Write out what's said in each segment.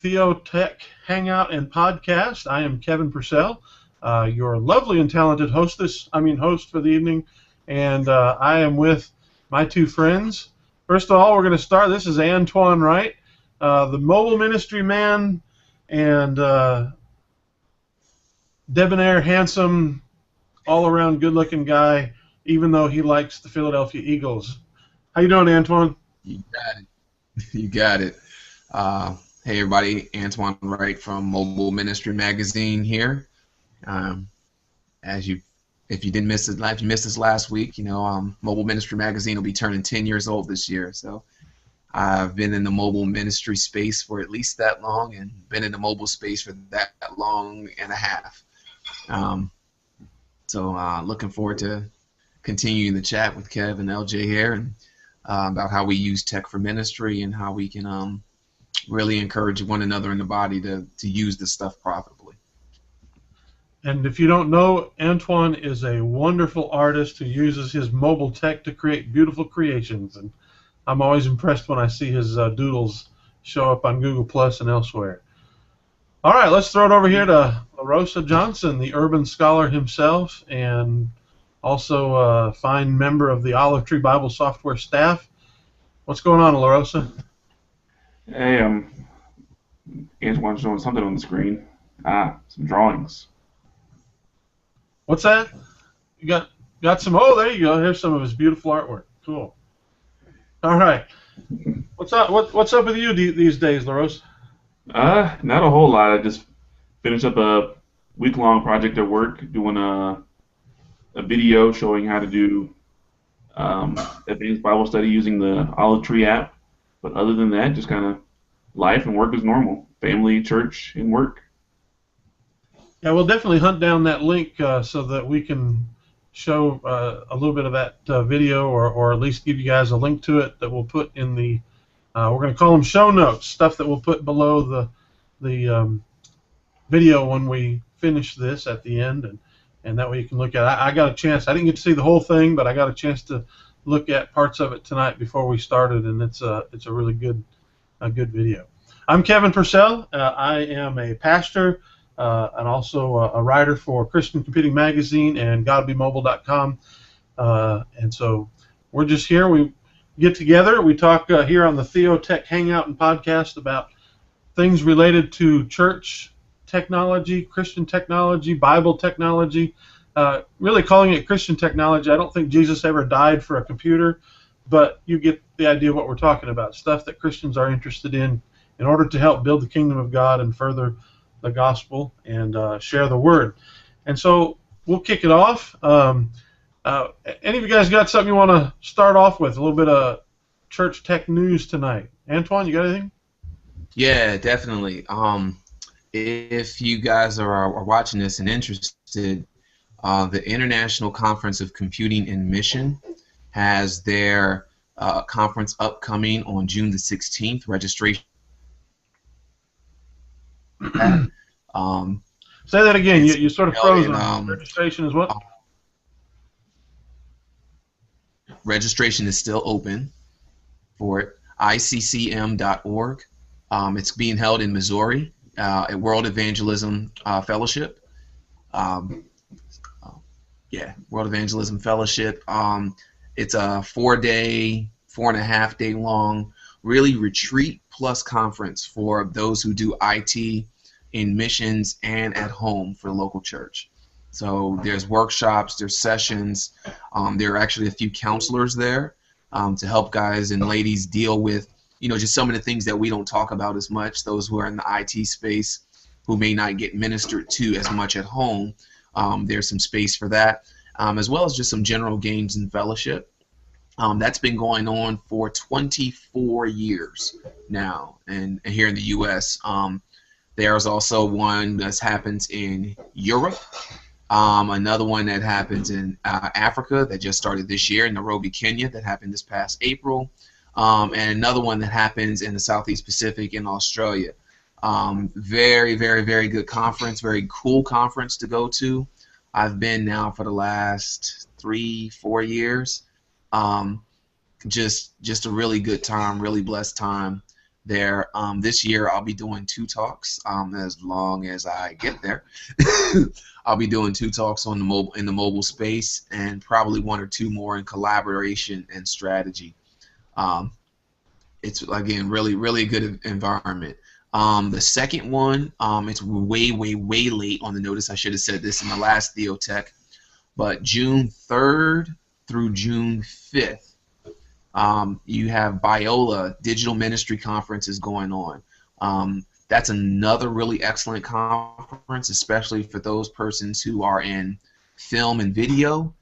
TheoTek Hangout and Podcast. I am Kevin Purcell, your lovely and talented host for the evening, and I am with my two friends. First of all, we're going to start. This is Antoine Wright, the mobile ministry man, and debonair, handsome, all-around good-looking guy, even though he likes the Philadelphia Eagles. How you doing, Antoine? You got it. You got it. Hey everybody, Antoine Wright from Mobile Ministry Magazine here. Um, as you, if you didn't miss it, if you missed this last week, Mobile Ministry Magazine will be turning 10 years old this year. So I've been in the mobile ministry space for at least that long, and been in the mobile space for that long and a half. Um, so looking forward to continuing the chat with Kev and LJ here, and about how we use tech for ministry and how we can really encourage one another in the body to use this stuff profitably. And if you don't know, Antoine is a wonderful artist who uses his mobile tech to create beautiful creations. And I'm always impressed when I see his doodles show up on Google Plus and elsewhere. All right, let's throw it over here to LaRosa Johnson, the urban scholar himself, and also a fine member of the Olive Tree Bible software staff. What's going on, LaRosa? Hey, Antoine's showing something on the screen. Some drawings. What's that? You got some? Oh, there you go. Here's some of his beautiful artwork. Cool. All right. What's up? What's up with you these days, LaRosa? Not a whole lot. I just finished up a week-long project at work, doing a video showing how to do advanced Bible study using the Olive Tree app. But other than that, just kind of life and work as normal. Family, church, and work. Yeah, we'll definitely hunt down that link so that we can show a little bit of that video, or at least give you guys a link to it that we'll put in the, we're going to call them show notes, stuff that we'll put below the video when we finish this at the end, and that way you can look at it. I got a chance. I didn't get to see the whole thing, but I got a chance to look at parts of it tonight before we started, and it's a really good video. I'm Kevin Purcell. I am a pastor and also a writer for Christian Computing Magazine and GodBeMobile.com. And so we're just here. We get together. We talk here on the TheoTek Hangout and Podcast about things related to church technology, Christian technology, Bible technology. Really calling it Christian technology. I don't think Jesus ever died for a computer, but you get the idea of what we're talking about. Stuff that Christians are interested in order to help build the kingdom of God and further the gospel and share the word. And so we'll kick it off. Any of you guys got something you want to start off with? A little bit of church tech news tonight. Antoine, you got anything? Yeah, definitely. If you guys are watching this and interested, the International Conference of Computing and Mission has their conference upcoming on June the 16th. Registration. Say that again. You sort of froze on registration is what? Registration is still open for it. ICCM.org. It's being held in Missouri at World Evangelism Fellowship. World Evangelism Fellowship. It's a 4-day, 4.5-day long, really retreat plus conference for those who do IT in missions and at home for the local church. So there's workshops, there's sessions. There are actually a few counselors there to help guys and ladies deal with, just some of the things that we don't talk about as much. Those who are in the IT space who may not get ministered to as much at home. There's some space for that, as well as just some general games and fellowship. That's been going on for 24 years now, and here in the U.S. There's also one that happens in Europe, another one that happens in Africa that just started this year in Nairobi, Kenya, that happened this past April, and another one that happens in the Southeast Pacific in Australia. Very, very, very good conference, very cool conference to go to. I've been now for the last 3-4 years. Just a really good time, really blessed time. there. This year I'll be doing 2 talks, as long as I get there. I'll be doing 2 talks on the mobile space, and probably 1 or 2 more in collaboration and strategy. It's again really good environment. The second one, it's way late on the notice. I should have said this in the last TheoTek, but June 3rd through June 5th. You have Biola Digital Ministry Conference is going on. That's another really excellent conference, especially for those persons who are in film and video,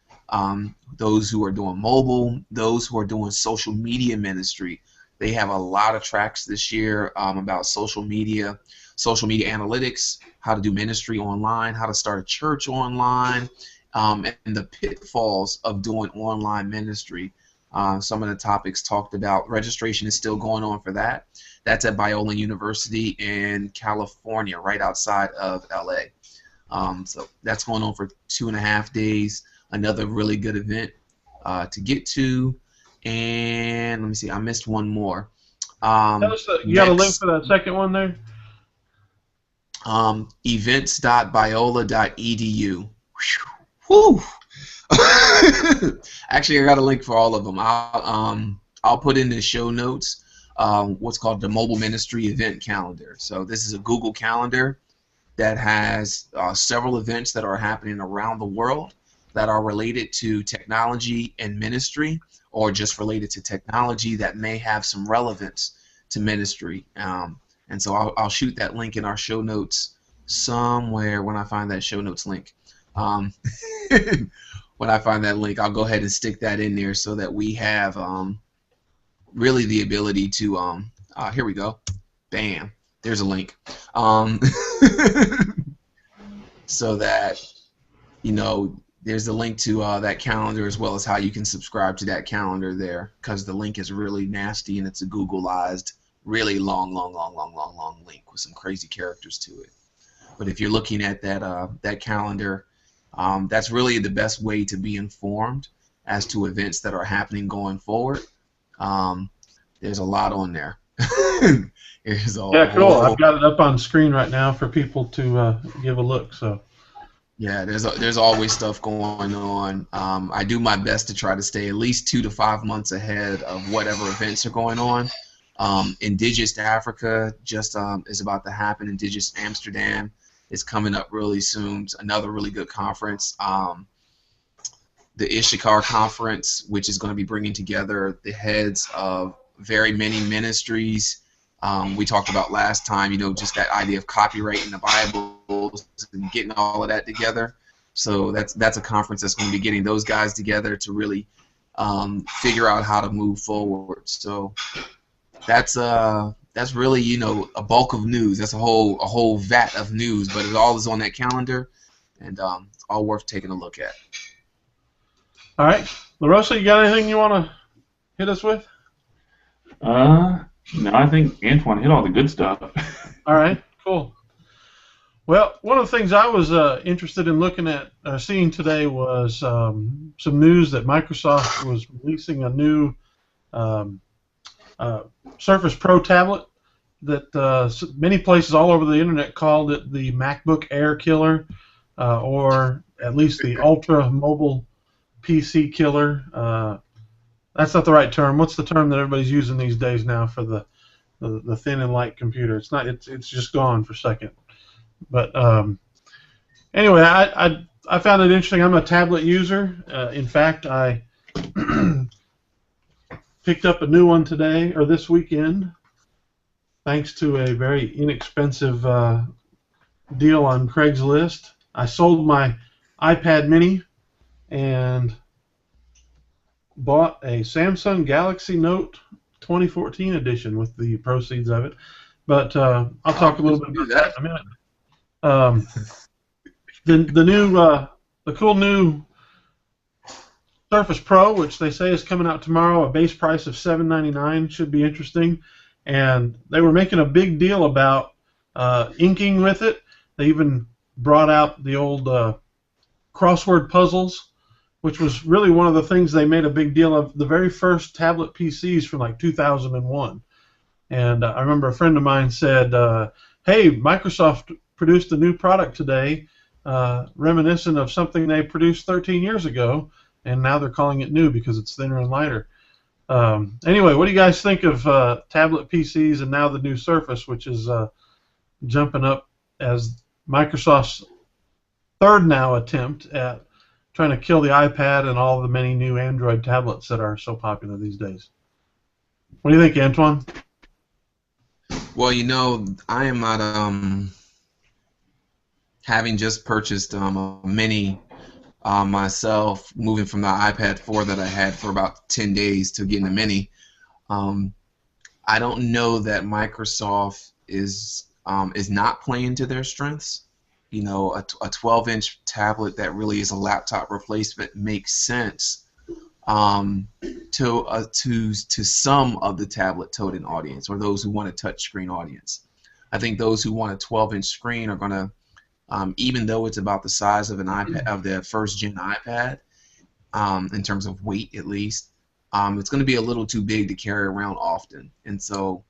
those who are doing mobile, those who are doing social media ministry. They have a lot of tracks this year about social media analytics, how to do ministry online, how to start a church online, and the pitfalls of doing online ministry. Some of the topics talked about. Registration is still going on for that. That's at Biola University in California, right outside of LA. So that's going on for 2.5 days. Another really good event to get to. And let me see, I missed one more. You got a link for that second one there? Events.biola.edu. Whew. Actually, I got a link for all of them. I'll put in the show notes what's called the Mobile Ministry Event Calendar. So this is a Google Calendar that has several events that are happening around the world that are related to technology and ministry, or just related to technology that may have some relevance to ministry. And so I'll shoot that link in our show notes somewhere when I find that show notes link. When I find that link, I'll go ahead and stick that in there so that we have really the ability to, here we go. Bam. There's a link. So that, there's a link to that calendar, as well as how you can subscribe to that calendar there, because the link is really nasty and it's a Googleized, really long link with some crazy characters to it. But if you're looking at that calendar, that's really the best way to be informed as to events that are happening going forward. There's a lot on there. Yeah, cool. I've got it up on screen right now for people to give a look. So. Yeah, there's always stuff going on. I do my best to try to stay at least 2 to 5 months ahead of whatever events are going on. Indigenous Africa just is about to happen. Indigenous Amsterdam is coming up really soon. It's another really good conference. The Ishikar Conference, which is going to be bringing together the heads of very many ministries. We talked about last time, just that idea of copyrighting the Bible and getting all of that together. So that's a conference that's going to be getting those guys together to really figure out how to move forward. So that's really a bulk of news. That's a whole vat of news, but it all is on that calendar, and it's all worth taking a look at. All right, LaRosa, you got anything you want to hit us with? No, I think Antoine hit all the good stuff. All right, cool. Well, one of the things I was interested in looking at, seeing today was some news that Microsoft was releasing a new Surface Pro tablet that many places all over the internet called it the MacBook Air killer, or at least the Ultra Mobile PC killer. That's not the right term. What's the term that everybody's using these days now for the thin and light computer? It's not. It's just gone for a second. But anyway, I found it interesting. I'm a tablet user. In fact, I picked up a new one today or this weekend, thanks to a very inexpensive deal on Craigslist. I sold my iPad Mini and bought a Samsung Galaxy Note 2014 edition with the proceeds of it. But I'll talk a little bit about that in a minute. The cool new Surface Pro, which they say is coming out tomorrow, a base price of $799, should be interesting. And they were making a big deal about inking with it. They even brought out the old crossword puzzles, which was really one of the things they made a big deal of, the very first tablet PCs from like 2001. And I remember a friend of mine said, "Hey, Microsoft produced a new product today, reminiscent of something they produced 13 years ago, and now they're calling it new because it's thinner and lighter." Anyway, what do you guys think of tablet PCs and now the new Surface, which is jumping up as Microsoft's third now attempt at trying to kill the iPad and all the many new Android tablets that are so popular these days? What do you think, Antoine? Well, I am not having just purchased a mini myself, moving from the iPad 4 that I had for about 10 days to getting a mini. I don't know that Microsoft is not playing to their strengths. A 12-inch tablet that really is a laptop replacement makes sense to some of the tablet-toting audience, or those who want a touchscreen audience. I think those who want a 12-inch screen are going to, even though it's about the size of an iPad, of the first-gen iPad, in terms of weight at least, it's going to be a little too big to carry around often. And so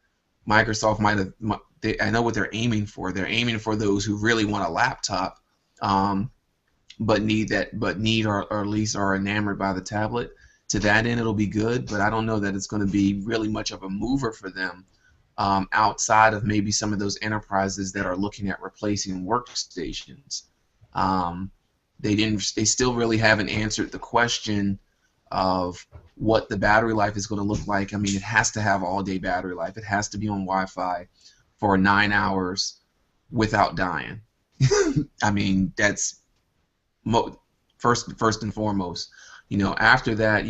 Microsoft might have, I know what they're aiming for. They're aiming for those who really want a laptop, but need or at least are enamored by the tablet. To that end, it'll be good, but I don't know that it's going to be really much of a mover for them, outside of maybe some of those enterprises that are looking at replacing workstations. They still really haven't answered the question of what the battery life is going to look like. I mean, it has to have all-day battery life. It has to be on Wi-Fi for 9 hours without dying. I mean, that's first and foremost. After that,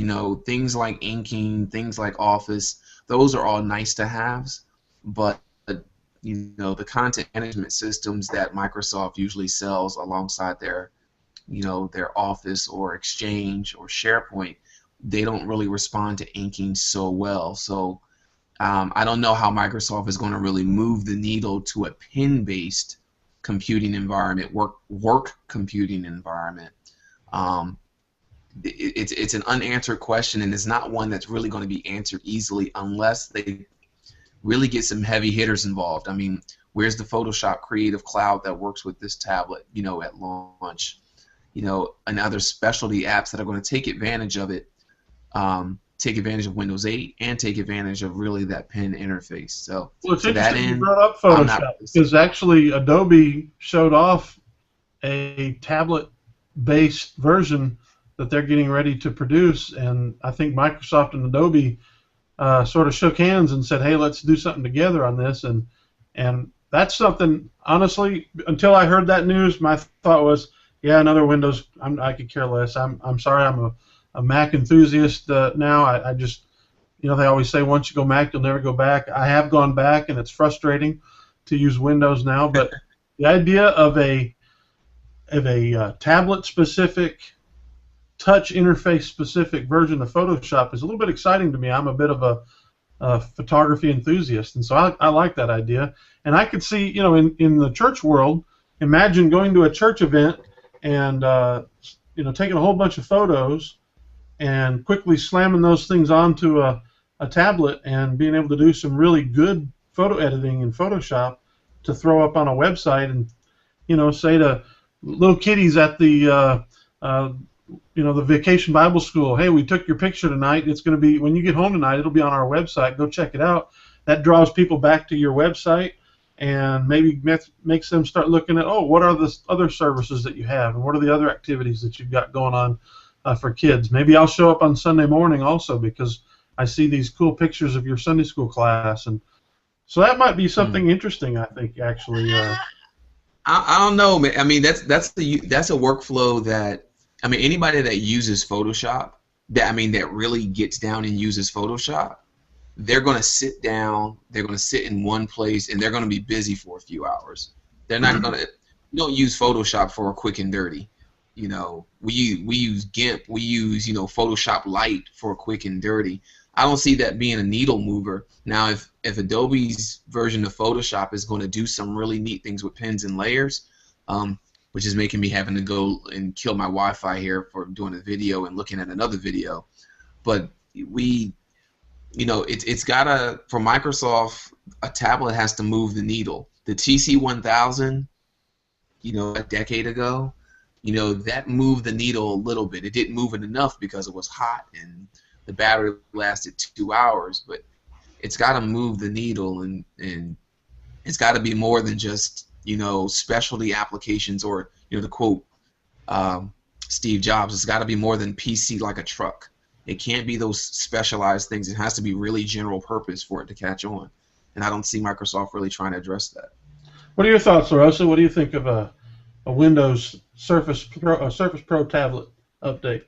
things like inking, things like Office, those are all nice to haves, but the content management systems that Microsoft usually sells alongside their Office or Exchange or SharePoint, they don't really respond to inking so well. So I don't know how Microsoft is going to really move the needle to a pen-based computing environment, work computing environment. It's an unanswered question, and it's not one that's really going to be answered easily unless they really get some heavy hitters involved. I mean, where's the Photoshop Creative Cloud that works with this tablet, at launch? And other specialty apps that are going to take advantage of it, take advantage of Windows 8 and take advantage of really that pen interface. So well, it's to that interesting end, you brought up Photoshop because actually Adobe showed off a tablet-based version that they're getting ready to produce, and I think Microsoft and Adobe sort of shook hands and said, "Hey, let's do something together on this." And that's something. Honestly, until I heard that news, my thought was, "Yeah, another Windows. I could care less. I'm sorry. I'm a Mac enthusiast now. I just, they always say once you go Mac, you'll never go back. I have gone back, and it's frustrating to use Windows now. But the idea of a tablet-specific, touch interface-specific version of Photoshop is a little bit exciting to me. I'm a bit of a photography enthusiast, and so I like that idea. And I could see, in the church world, imagine going to a church event and taking a whole bunch of photos and quickly slamming those things onto a tablet and being able to do some really good photo editing in Photoshop to throw up on a website and say to little kiddies at the the Vacation Bible School, "Hey, we took your picture tonight. It's going to be, when you get home tonight, it'll be on our website. Go check it out." That draws people back to your website and maybe makes them start looking at, what are the other services that you have, and what are the other activities that you've got going on for kids. Maybe I'll show up on Sunday morning also because I see these cool pictures of your Sunday school class, and so that might be something interesting. I think actually. I don't know, man. I mean, that's a workflow that, I mean, anybody that uses Photoshop, that really gets down and uses Photoshop, they're going to sit down, they're going to sit in one place, and they're going to be busy for a few hours. They're not going to, you don't use Photoshop for a quick and dirty. We use GIMP, we use, Photoshop Lite for a quick and dirty. I don't see that being a needle mover. Now, if Adobe's version of Photoshop is going to do some really neat things with pins and layers, which is making me having to go and kill my Wi-Fi here for doing a video and looking at another video. But it's gotta, for Microsoft, a tablet has to move the needle. The TC1000, a decade ago, that moved the needle a little bit. It didn't move it enough because it was hot and the battery lasted 2 hours, but it's got to move the needle, and it's got to be more than just specialty applications, or to quote Steve Jobs, it's got to be more than PC like a truck. It can't be those specialized things. It has to be really general purpose for it to catch on, and I don't see Microsoft really trying to address that. What are your thoughts, LaRosa? What do you think of a Windows Surface Pro tablet update?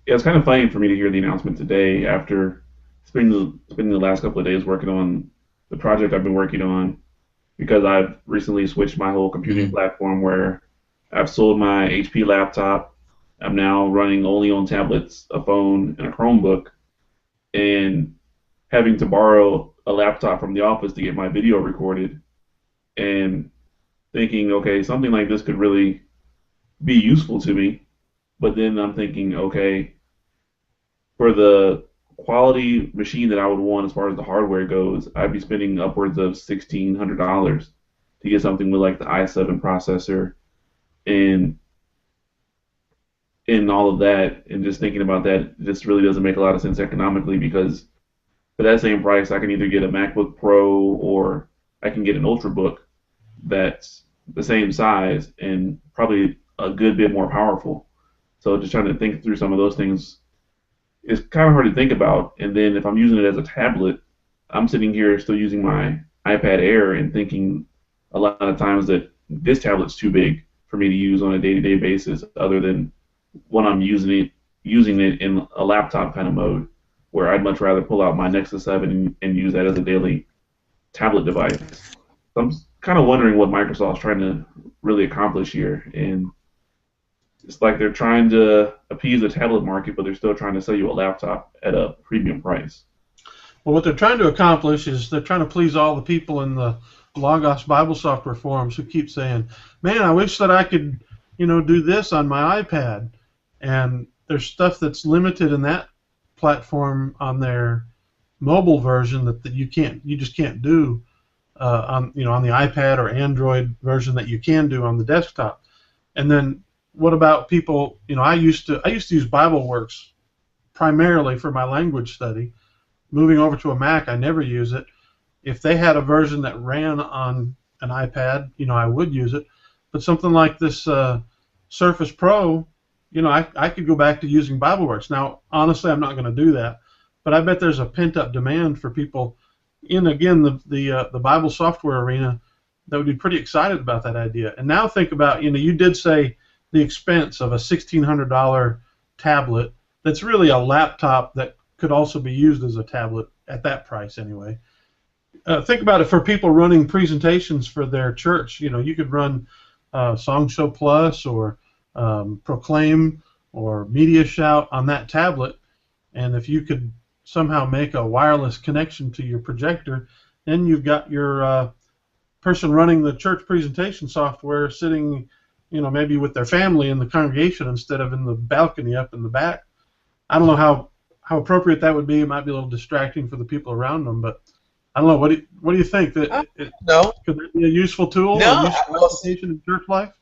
Yeah, it's kind of funny for me to hear the announcement today after spending the last couple of days working on the project I've been working on, because I've recently switched my whole computing platform where I've sold my HP laptop. I'm now running only on tablets, a phone, and a Chromebook, and having to borrow a laptop from the office to get my video recorded, and thinking, okay, something like this could really be useful to me. But then I'm thinking, okay, for the quality machine that I would want as far as the hardware goes, I'd be spending upwards of $1,600 to get something with like the i7 processor and all of that. And just thinking about that just really doesn't make a lot of sense economically, because for that same price, I can either get a MacBook Pro or I can get an Ultrabook that's the same size and probably a good bit more powerful. So just trying to think through some of those things, it's kind of hard to think about. And then if I'm using it as a tablet, I'm sitting here still using my iPad Air and thinking a lot of times that this tablet's too big for me to use on a day-to-day basis, other than when I'm using it in a laptop kind of mode, where I'd much rather pull out my Nexus 7 and use that as a daily tablet device. So I'm kind of wondering what Microsoft's trying to really accomplish here. And it's like they're trying to appease the tablet market, but they're still trying to sell you a laptop at a premium price. Well, what they're trying to accomplish is they're trying to please all the people in the Logos Bible Software forums who keep saying, man, I wish that I could, do this on my iPad. And there's stuff that's limited in that platform on their mobile version that you just can't do on the iPad or Android version that you can do on the desktop. And then what about people? I used to use BibleWorks primarily for my language study. Moving over to a Mac, I never use it. If they had a version that ran on an iPad, I would use it. But something like this Surface Pro, I could go back to using BibleWorks. Now, honestly, I'm not going to do that, but I bet there's a pent-up demand for people in, again, the Bible software arena that would be pretty excited about that idea. And now think about, you did say the expense of a $1,600 tablet that's really a laptop that could also be used as a tablet at that price anyway. Think about it for people running presentations for their church. You could run Song Show Plus or Proclaim or Media Shout on that tablet, and if you could somehow make a wireless connection to your projector, then you've got your person running the church presentation software sitting, maybe with their family in the congregation instead of in the balcony up in the back. I don't know how appropriate that would be. It might be a little distracting for the people around them, but I don't know. What do you think? No. Could that be a useful tool? No. A useful application in church life?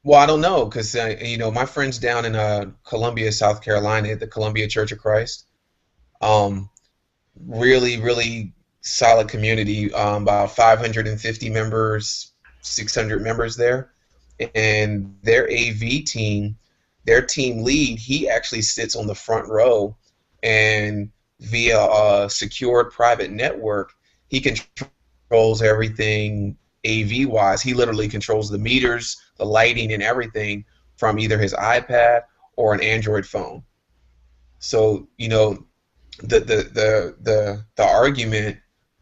Well, I don't know, because my friends down in Columbia, South Carolina, at the Columbia Church of Christ, really, really solid community, about 550 members, 600 members there, and their AV team, their team lead, he actually sits on the front row, and via a secured private network, he controls everything AV-wise. He literally controls the meters, the lighting, and everything from either his iPad or an Android phone. So, the argument,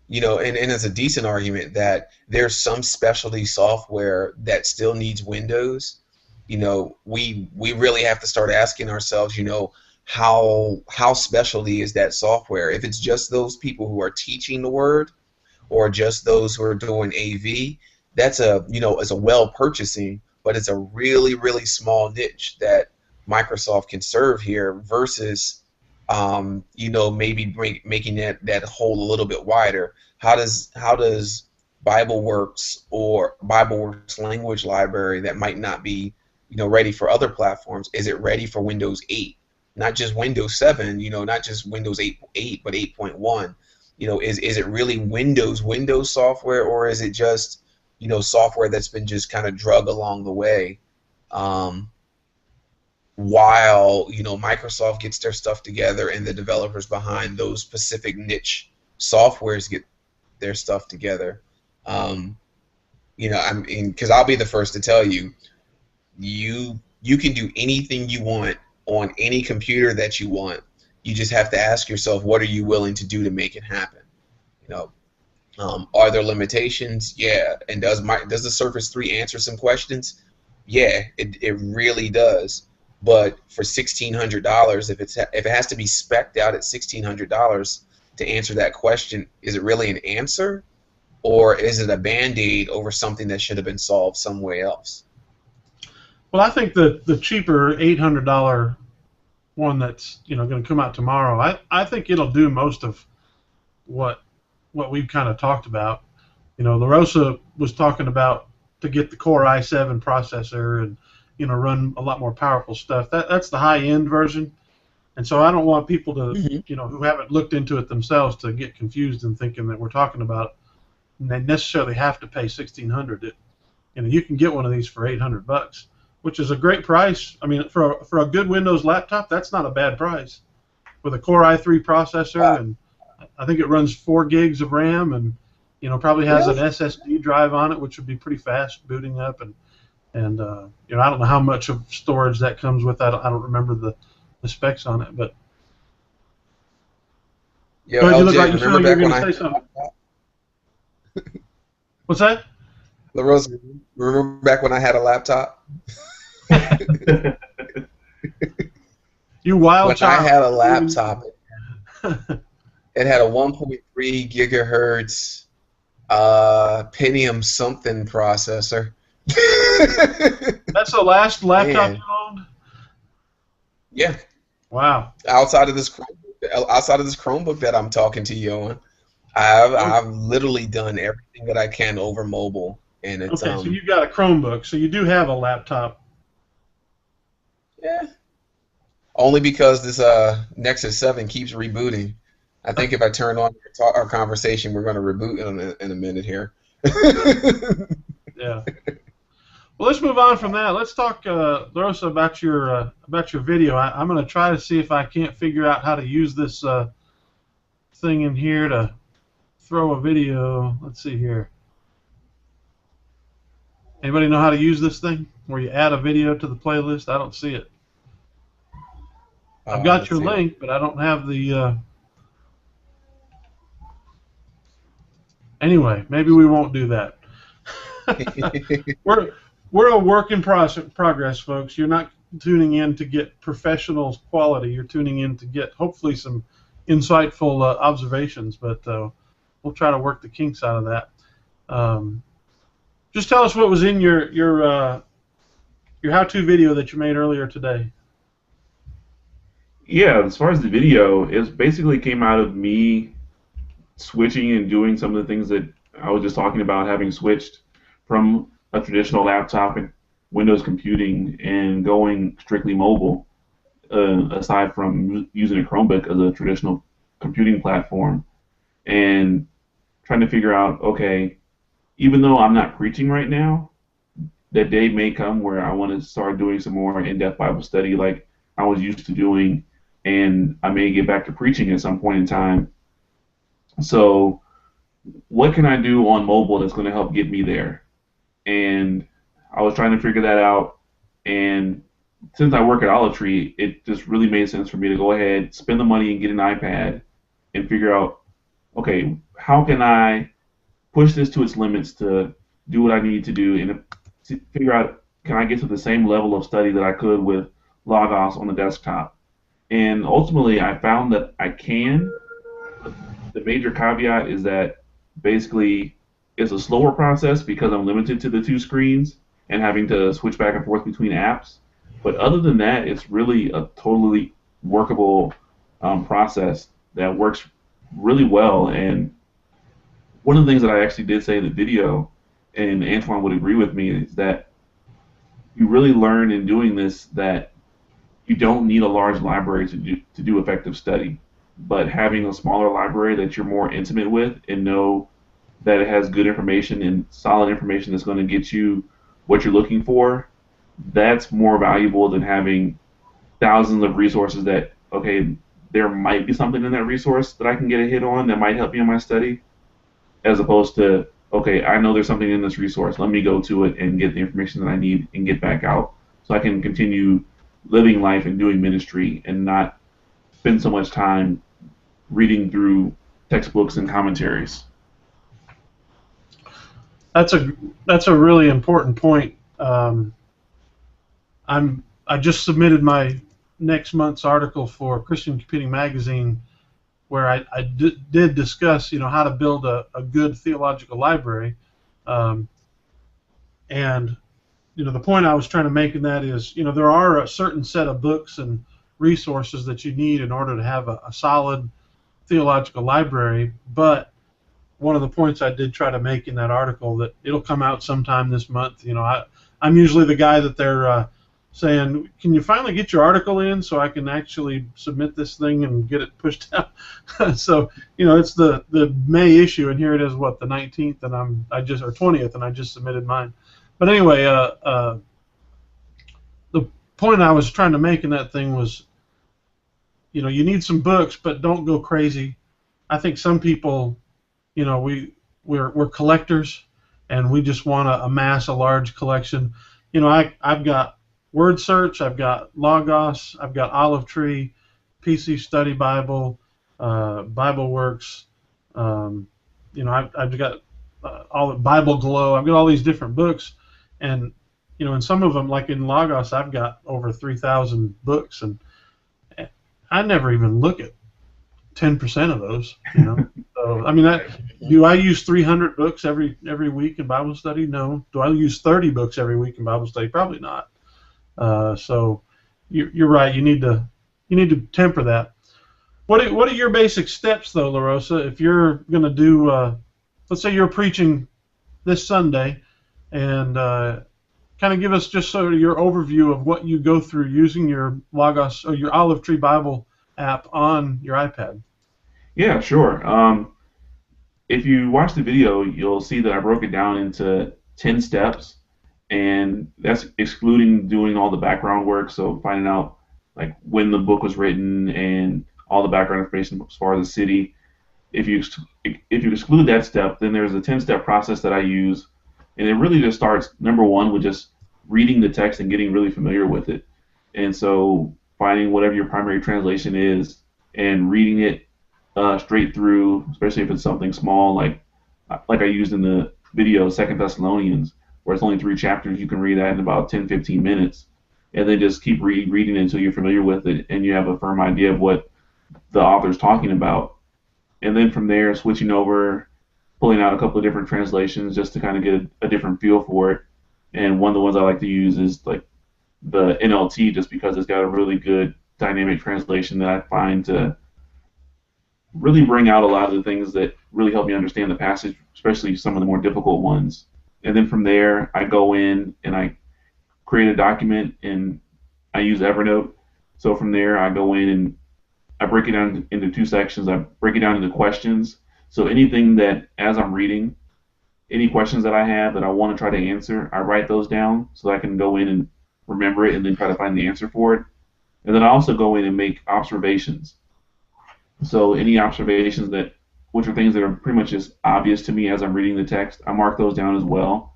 and it's a decent argument that there's some specialty software that still needs Windows. We really have to start asking ourselves, how specialty is that software? If it's just those people who are teaching the word, or just those who are doing AV, that's it's a well purchasing, but it's a really, really small niche that Microsoft can serve here versus you know, maybe making that hole a little bit wider. How does BibleWorks or BibleWorks language library that might not be, you know, ready for other platforms, is it ready for Windows 8? Not just Windows 7, you know, not just Windows 8, but 8.1. You know, is it really Windows software, or is it just, you know, software that's been just kind of drug along the way? Um, while, you know, Microsoft gets their stuff together and the developers behind those specific niche softwares get their stuff together. Um, you know, I mean, because I'll be the first to tell you, you can do anything you want on any computer that you want. You just have to ask yourself, what are you willing to do to make it happen? You know, are there limitations? Yeah. And does the Surface 3 answer some questions? Yeah, it really does. But for $1,600, if it has to be spec'd out at $1,600 to answer that question, is it really an answer, or is it a band-aid over something that should have been solved somewhere else? Well, I think the cheaper $800 one that's, you know, going to come out tomorrow, I think it'll do most of what we've kind of talked about. You know, LaRosa was talking about to get the Core i7 processor and, you know, run a lot more powerful stuff. That's the high end version, and so I don't want people to, Hmm. you know, who haven't looked into it themselves to get confused and thinking that we're talking about and they necessarily have to pay 1,600. You know, you can get one of these for $800, which is a great price. I mean, for a good Windows laptop, that's not a bad price. With a Core i3 processor, and I think it runs 4 gigs of RAM, and, you know, probably has an Really? SSD drive on it, which would be pretty fast booting up, and you know, I don't know how much of storage that comes with. I don't remember the specs on it, but Yo, go ahead. You look LJ, like you feel remember like you're back going when to I say something. What's that? LaRosa, remember back when I had a laptop? You wild When I child. had a laptop, it had a 1.3 gigahertz Pentium something processor. That's the last laptop Man, you owned? yeah. Wow. Outside of this Chromebook that I'm talking to you on, I've Oh, I've literally done everything that I can over mobile, and it's okay, so you've got a Chromebook, so you do have a laptop. yeah. Only because this Nexus 7 keeps rebooting. I think if I turn on our conversation, we're going to reboot in a minute here. Yeah. Well, let's move on from that. Let's talk, Rosa, about your video. I'm going to try to see if I can't figure out how to use this thing in here to throw a video. Let's see here. Anybody know how to use this thing where you add a video to the playlist? I don't see it. I've got Let's your see. link, but I don't have the. Anyway, maybe we won't do that. we're we're a work in progress, folks. You're not tuning in to get professional quality. You're tuning in to get hopefully some insightful observations, but we'll try to work the kinks out of that. Um, just tell us what was in your how-to video that you made earlier today. Yeah, as far as the video, it basically came out of me switching and doing some of the things that I was just talking about, having switched from a traditional laptop and Windows computing and going strictly mobile, aside from using a Chromebook as a traditional computing platform, and trying to figure out, okay, even though I'm not preaching right now, that day may come where I want to start doing some more in-depth Bible study like I was used to doing, and I may get back to preaching at some point in time. So, what can I do on mobile that's going to help get me there? And I was trying to figure that out. And since I work at Olive Tree, it just really made sense for me to go ahead, spend the money, and get an iPad, and figure out, okay, how can I push this to its limits to do what I need to do, and to figure out, can I get to the same level of study that I could with Logos on the desktop? And ultimately, I found that I can. The major caveat is that basically it's a slower process because I'm limited to the 2 screens and having to switch back and forth between apps. But other than that, it's really a totally workable process that works really well. And one of the things that I actually did say in the video, and Antoine would agree with me, is that you really learn in doing this that you don't need a large library to do effective study, but having a smaller library that you're more intimate with and know that it has good information and solid information that's going to get you what you're looking for, that's more valuable than having thousands of resources that, okay, there might be something in that resource that I can get a hit on that might help me in my study, as opposed to, okay, I know there's something in this resource. Let me go to it and get the information that I need and get back out so I can continue living life and doing ministry and not spend so much time reading through textbooks and commentaries. That's a really important point. I just submitted my next month's article for Christian Computing Magazine, where I did discuss, how to build a good theological library, and the point I was trying to make in that is, there are a certain set of books and resources that you need in order to have a solid theological library. But one of the points I did try to make in that article, that it'll come out sometime this month. I'm usually the guy that they're saying, can you finally get your article in so I can actually submit this thing and get it pushed out? So, it's the May issue, and here it is, the 19th, and or 20th, and I just submitted mine. But anyway, the point I was trying to make in that thing was, you need some books, but don't go crazy. I think some people, we're collectors, and we just want to amass a large collection. I've got Word Search, I've got Logos, I've got Olive Tree, PC Study Bible, Bible Works. I've got all the Bible Glow. I've got all these different books, and in some of them, like in Logos, I've got over 3,000 books, and I never even look at 10% of those. So do I use 300 books every week in Bible study? No. Do I use 30 books every week in Bible study? Probably not. So you're right. You need to temper that. What are your basic steps, though, LaRosa, if you're going to do? Let's say you're preaching this Sunday, and kind of give us just sort of your overview of what you go through using your Logos or your Olive Tree Bible app on your iPad. Yeah, sure. If you watch the video, you'll see that I broke it down into 10 steps, and that's excluding doing all the background work, so finding out like when the book was written and all the background information as far as the city. If you exclude that step, then there's a 10-step process that I use, and it really just starts, number one, with just reading the text and getting really familiar with it. And so finding whatever your primary translation is and reading it straight through, especially if it's something small like I used in the video, 2 Thessalonians, where it's only 3 chapters. You can read that in about 10-15 minutes, and then just keep reading it until you're familiar with it and you have a firm idea of what the author's talking about. And then from there, switching over, pulling out a couple of different translations just to kind of get a different feel for it. And one of the ones I like to use is like the NLT, just because it's got a really good dynamic translation that I find to really bring out a lot of the things that really help me understand the passage, especially some of the more difficult ones. And then from there, I go in and I create a document, and I use Evernote. So from there, I go in and I break it down into 2 sections. I break it down into questions. So anything that, as I'm reading, any questions that I have that I want to try to answer, I write those down so that I can go in and remember it and then try to find the answer for it. And then I also go in and make observations. So any observations which are things that are pretty much just obvious to me as I'm reading the text, I mark those down as well,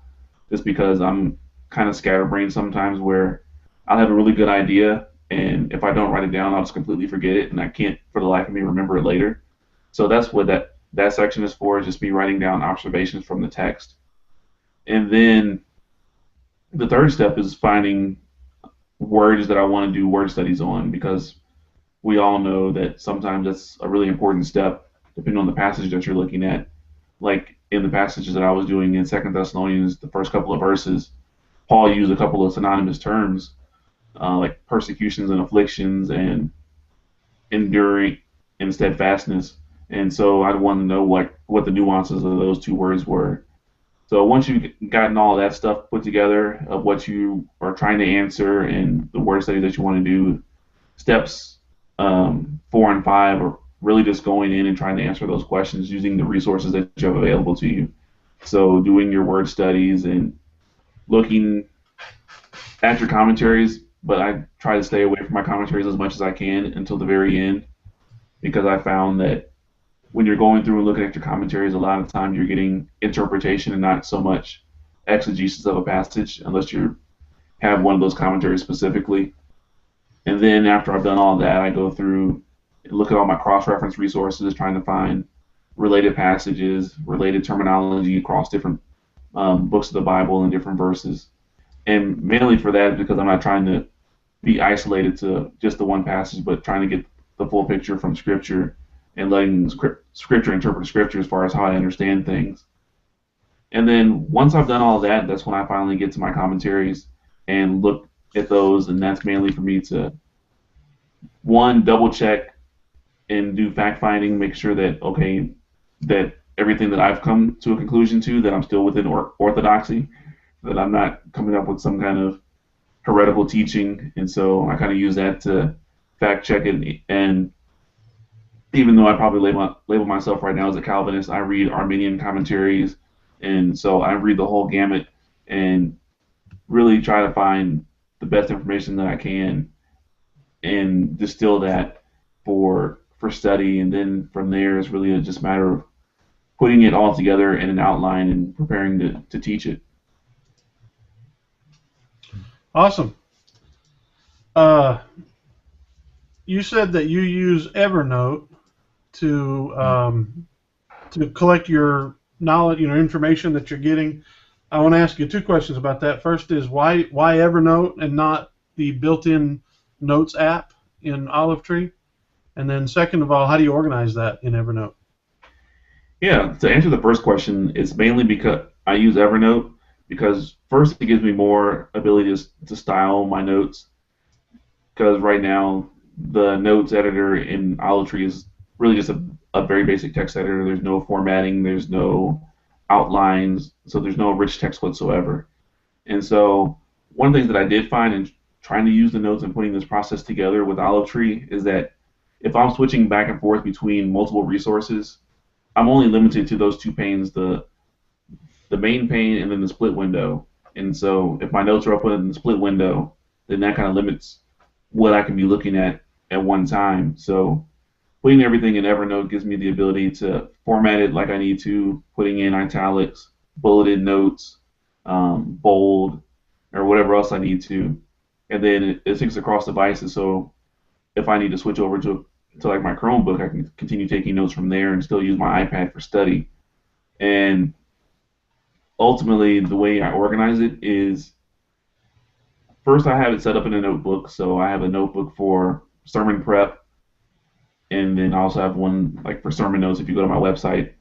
just because I'm kind of scatterbrained sometimes, where I'll have a really good idea, and if I don't write it down, I'll just completely forget it, and I can't for the life of me remember it later. So that's what that section is for, is just me writing down observations from the text. And then the third step is finding words that I want to do word studies on, because we all know that sometimes that's a really important step, depending on the passage that you're looking at. Like in the passages that I was doing in 2 Thessalonians, the first couple of verses, Paul used a couple of synonymous terms, like persecutions and afflictions and enduring, and steadfastness. And so I'd want to know what the nuances of those two words were. So once you've gotten all that stuff put together of what you are trying to answer and the word study that you want to do, steps 4 and 5 are really just going in and trying to answer those questions using the resources that you have available to you. So doing your word studies and looking at your commentaries, but I try to stay away from my commentaries as much as I can until the very end, because I found that when you're going through and looking at your commentaries, a lot of time you're getting interpretation and not so much exegesis of a passage, unless you have one of those commentaries specifically. And then after I've done all that, I go through and look at all my cross-reference resources, trying to find related passages, related terminology across different books of the Bible and different verses. And mainly for that, because I'm not trying to be isolated to just the one passage, but trying to get the full picture from Scripture and letting Scripture interpret Scripture as far as how I understand things. And then once I've done all that, that's when I finally get to my commentaries and look at those, and that's mainly for me to, one, double check and do fact finding, make sure that, okay, that everything that I've come to a conclusion to, that I'm still within orthodoxy, that I'm not coming up with some kind of heretical teaching. And so I kind of use that to fact check it. And even though I probably label myself right now as a Calvinist, I read Arminian commentaries, and so I read the whole gamut and really try to find the best information that I can and distill that for study. And then from there is really just a matter of putting it all together in an outline and preparing to teach it. Awesome. You said that you use Evernote to collect your knowledge, information that you're getting. I want to ask you two questions about that. First is why Evernote and not the built-in Notes app in Olive Tree? And then second of all, how do you organize that in Evernote? Yeah, to answer the first question, it's mainly because I use Evernote because first it gives me more ability to style my notes, because right now the notes editor in Olive Tree is really just a very basic text editor. There's no formatting, there's no outlines, so there's no rich text whatsoever. And so one of the things that I did find in trying to use the notes and putting this process together with Olive Tree is that if I'm switching back and forth between multiple resources, I'm only limited to those two panes, the main pane and then the split window. And so if my notes are open in the split window, then that kind of limits what I can be looking at one time. So putting everything in Evernote gives me the ability to format it like I need to, putting in italics, bulleted notes, bold, or whatever else I need to. And then it syncs across devices, so if I need to switch over to like my Chromebook, I can continue taking notes from there and still use my iPad for study. And ultimately, the way I organize it is, first I have it set up in a notebook. So I have a notebook for sermon prep, and then I also have one like for sermon notes. If you go to my website,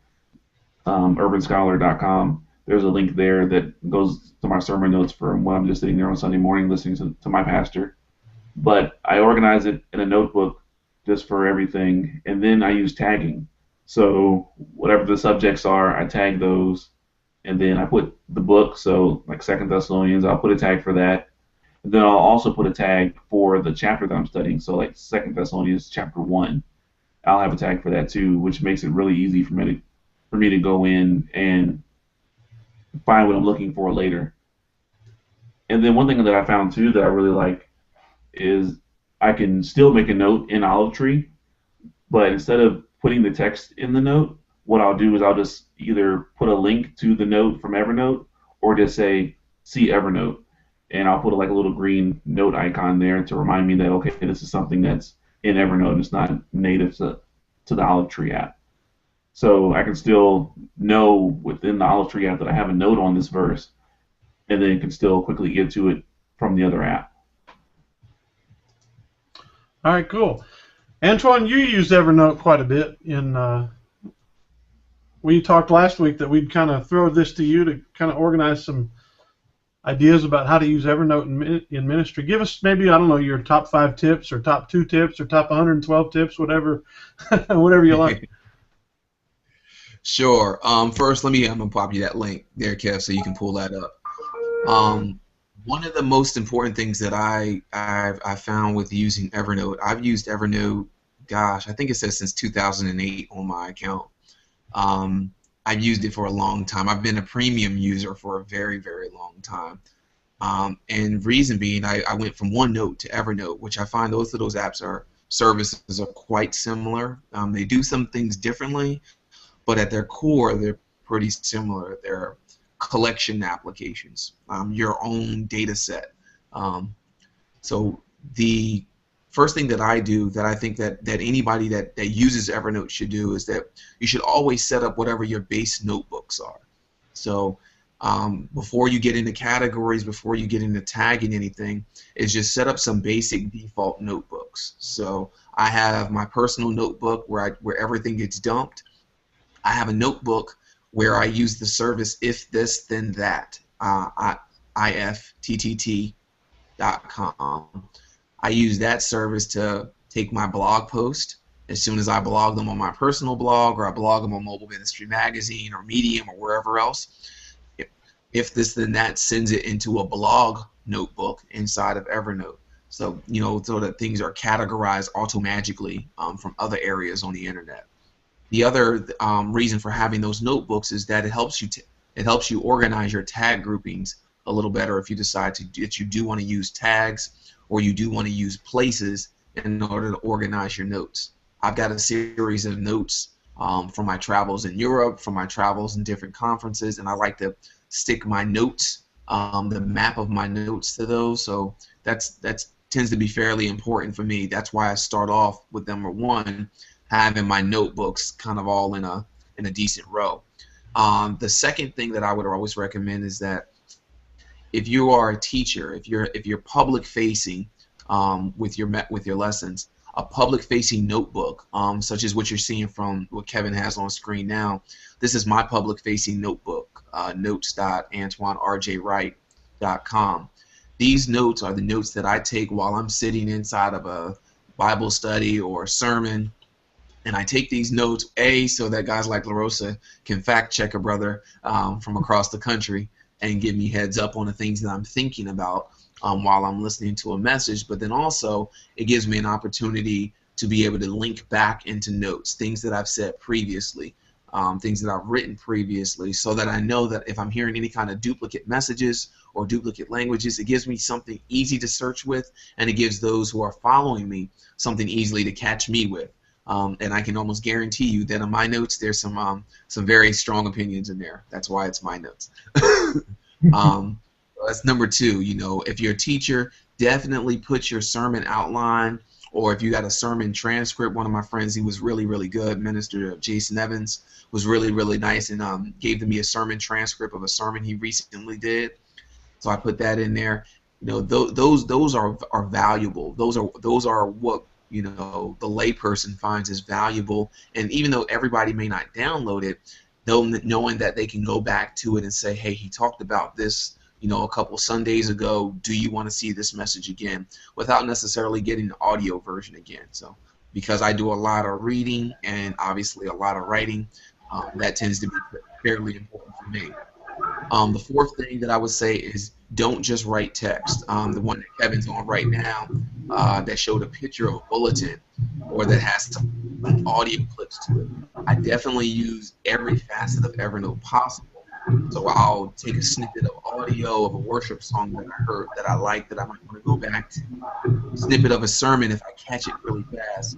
urbanscholar.com, there's a link there that goes to my sermon notes for when I'm just sitting there on Sunday morning listening to my pastor. But I organize it in a notebook just for everything, and then I use tagging. So whatever the subjects are, I tag those, and then I put the book. So like 2 Thessalonians, I'll put a tag for that. And then I'll also put a tag for the chapter that I'm studying. So like 2 Thessalonians chapter 1, I'll have a tag for that too, which makes it really easy for me to go in and find what I'm looking for later. And then one thing that I found too that I really like is I can still make a note in Olive Tree, but instead of putting the text in the note, what I'll do is I'll just either put a link to the note from Evernote or just say, see Evernote. And I'll put like a little green note icon there to remind me that, okay, this is something that's in Evernote. It's not native to the Olive Tree app. So I can still know within the Olive Tree app that I have a note on this verse, and then can still quickly get to it from the other app. All right, cool. Antoine, you use Evernote quite a bit. We talked last week that we'd kind of throw this to you to kind of organize some ideas about how to use Evernote in ministry. Give us maybe, I don't know, your top 5 tips or top 2 tips or top 112 tips, whatever, whatever you like. Sure. First, I'm gonna pop you that link there, Kev, so you can pull that up. One of the most important things that I found with using Evernote, I've used Evernote, gosh, I think it says since 2008 on my account. I've used it for a long time. I've been a premium user for a very, very long time. And reason being, I went from OneNote to Evernote, which I find those services are quite similar. They do some things differently, but at their core, they're pretty similar. They're collection applications, your own data set. So the first thing that I do that I think that anybody that uses Evernote should do is that you should always set up whatever your base notebooks are. So before you get into categories, before you get into tagging anything, is just set up some basic default notebooks. So I have my personal notebook where everything gets dumped. I have a notebook where I use the service if this then that, ifttt.com. I use that service to take my blog post. As soon as I blog them on my personal blog, or I blog them on Mobile Ministry Magazine or Medium or wherever else, if this then that sends it into a blog notebook inside of Evernote. So so that things are categorized automatically from other areas on the internet. The other reason for having those notebooks is that it helps you organize your tag groupings a little better if you decide that you do want to use tags or you do want to use places in order to organize your notes. I've got a series of notes from my travels in Europe, from my travels in different conferences, and I like to stick my notes, the map of my notes to those. So that tends to be fairly important for me. That's why I start off with number 1, having my notebooks kind of all in a decent row. The second thing that I would always recommend is that if you are a teacher, if you're public facing with your lessons, a public facing notebook, such as what you're seeing from what Kevin has on screen now. This is my public facing notebook, notes.antoinerjwright.com. These notes are the notes that I take while I'm sitting inside of a Bible study or a sermon. And I take these notes, so that guys like LaRosa can fact check a brother from across the country and give me heads up on the things that I'm thinking about while I'm listening to a message. But then also, it gives me an opportunity to be able to link back into notes, things that I've said previously, things that I've written previously, so that I know that if I'm hearing any kind of duplicate messages or duplicate languages, it gives me something easy to search with, and it gives those who are following me something easily to catch me with. And I can almost guarantee you that in my notes there's some very strong opinions in there. That's why it's my notes. That's number 2. If you're a teacher, definitely put your sermon outline, or if you got a sermon transcript. One of my friends, he was really, really good. Minister Jason Evans was really, really nice, and gave me a sermon transcript of a sermon he recently did. So I put that in there. Those are valuable. Those are what the layperson finds is valuable, and even though everybody may not download it, knowing that they can go back to it and say, hey, he talked about this a couple Sundays ago, do you want to see this message again, without necessarily getting the audio version again. So because I do a lot of reading and obviously a lot of writing, that tends to be fairly important for me. The fourth thing that I would say is don't just write text. The one that Kevin's on right now that showed a picture of a bulletin, or that has some audio clips to it. I definitely use every facet of Evernote possible. So I'll take a snippet of audio of a worship song that I heard that I like, that I might want to go back to. A snippet of a sermon if I catch it really fast.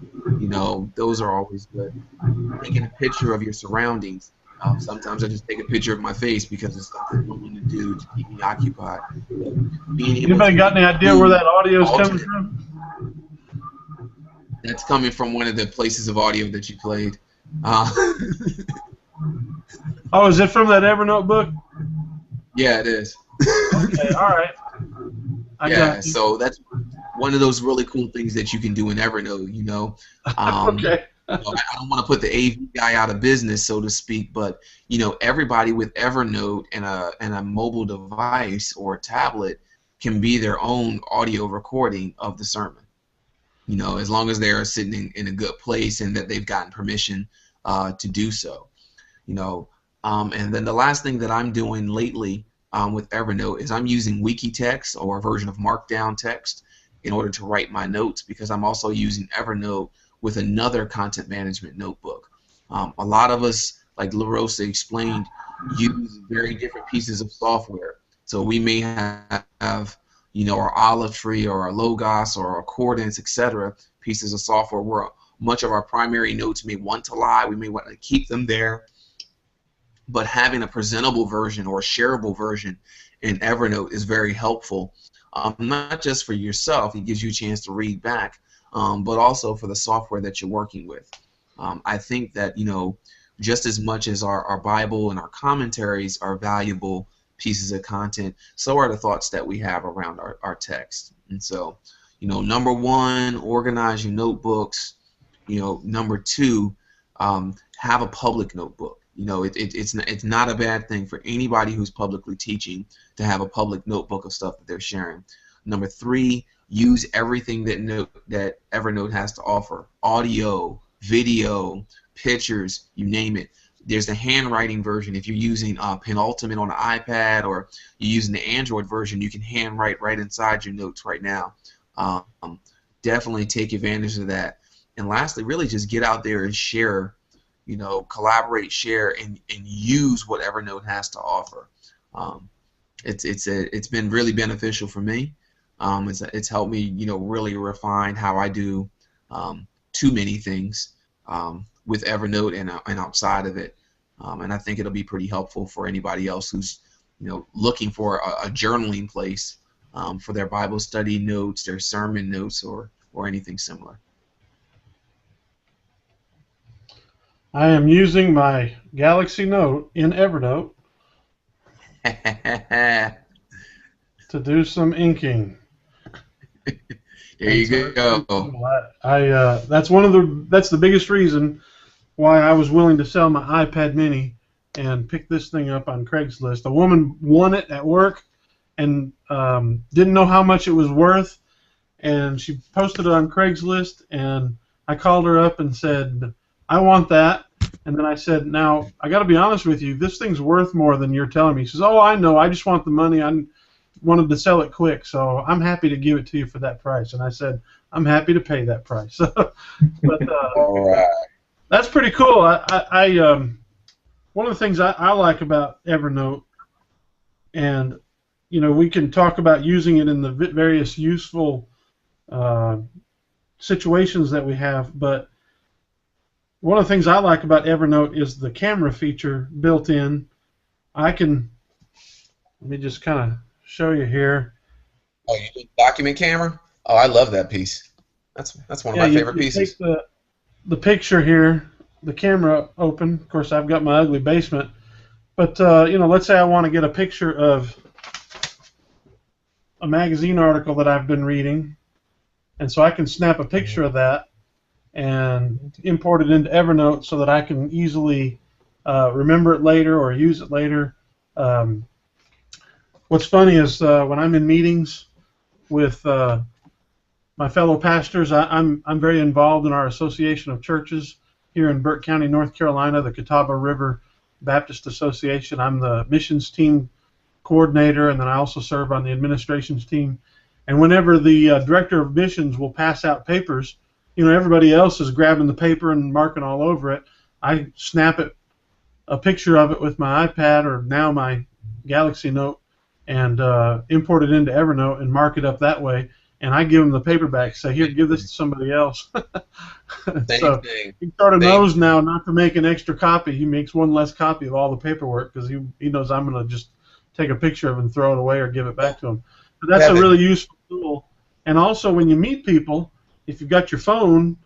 Those are always good. Taking a picture of your surroundings. Sometimes I just take a picture of my face because it's something I'm going to do to keep me occupied. Anybody got any idea where that audio is coming from? That's coming from one of the places of audio that you played. Oh, is it from that Evernote book? Yeah, it is. Okay, all right. So that's one of those really cool things that you can do in Evernote. Okay. I don't want to put the AV guy out of business, so to speak, but everybody with Evernote and a mobile device or tablet can be their own audio recording of the sermon. As long as they're sitting in a good place and that they've gotten permission to do so. And then the last thing that I'm doing lately with Evernote is I'm using Wikitext, or a version of Markdown text, in order to write my notes, because I'm also using Evernote with another content management notebook. A lot of us, like LaRosa explained, use very different pieces of software. So we may have our Olive Tree or our Logos or our Accordance, etc., pieces of software where much of our primary notes may want to lie. We may want to keep them there. But having a presentable version or a shareable version in Evernote is very helpful, not just for yourself. It gives you a chance to read back, but also for the software that you're working with. I think that, just as much as our Bible and our commentaries are valuable pieces of content, so are the thoughts that we have around our text. And so, number one, organize your notebooks. Number two, have a public notebook. It's not a bad thing for anybody who's publicly teaching to have a public notebook of stuff that they're sharing. Number three, use everything that Evernote has to offer: audio, video, pictures, you name it. There's the handwriting version. If you're using Penultimate on an iPad, or you're using the Android version, you can handwrite right inside your notes right now. Definitely take advantage of that. And lastly, really just get out there and share. Collaborate, share, and use what Evernote has to offer. It's been really beneficial for me. It's helped me, really refine how I do too many things with Evernote and outside of it. And I think it'll be pretty helpful for anybody else who's, looking for a journaling place for their Bible study notes, their sermon notes, or anything similar. I am using my Galaxy Note in Evernote to do some inking. There you go. That's the biggest reason why I was willing to sell my iPad Mini and pick this thing up on Craigslist. A woman won it at work and didn't know how much it was worth, and she posted it on Craigslist, and I called her up and said, I want that. And then I said, now, I got to be honest with you, this thing's worth more than you're telling me. She says, oh, I know, I just want the money. I wanted to sell it quick, so I'm happy to give it to you for that price. And I said, I'm happy to pay that price. But all right. That's pretty cool. One of the things I like about Evernote, and we can talk about using it in the various useful situations that we have, but one of the things I like about Evernote is the camera feature built in. Let me just kind of show you here. Oh, you do document camera? Oh, I love that piece. That's one of my favorite pieces. Take the picture here, the camera open. Of course, I've got my ugly basement. But, let's say I want to get a picture of a magazine article that I've been reading. And so I can snap a picture of that and import it into Evernote so that I can easily remember it later or use it later. What's funny is when I'm in meetings with my fellow pastors, I'm very involved in our Association of Churches here in Burke County, North Carolina, the Catawba River Baptist Association. I'm the missions team coordinator, and then I also serve on the administrations team. And whenever the director of missions will pass out papers, everybody else is grabbing the paper and marking all over it. I snap a picture of it with my iPad or now my Galaxy Note and import it into Evernote and mark it up that way. And I give them the paperback. Say, here, give this to somebody else. So he sort of knows now not to make an extra copy. He makes one less copy of all the paperwork because he knows I'm going to just take a picture of it and throw it away or give it back to him. But that's a really useful tool. And also, when you meet people, if you've got your phone,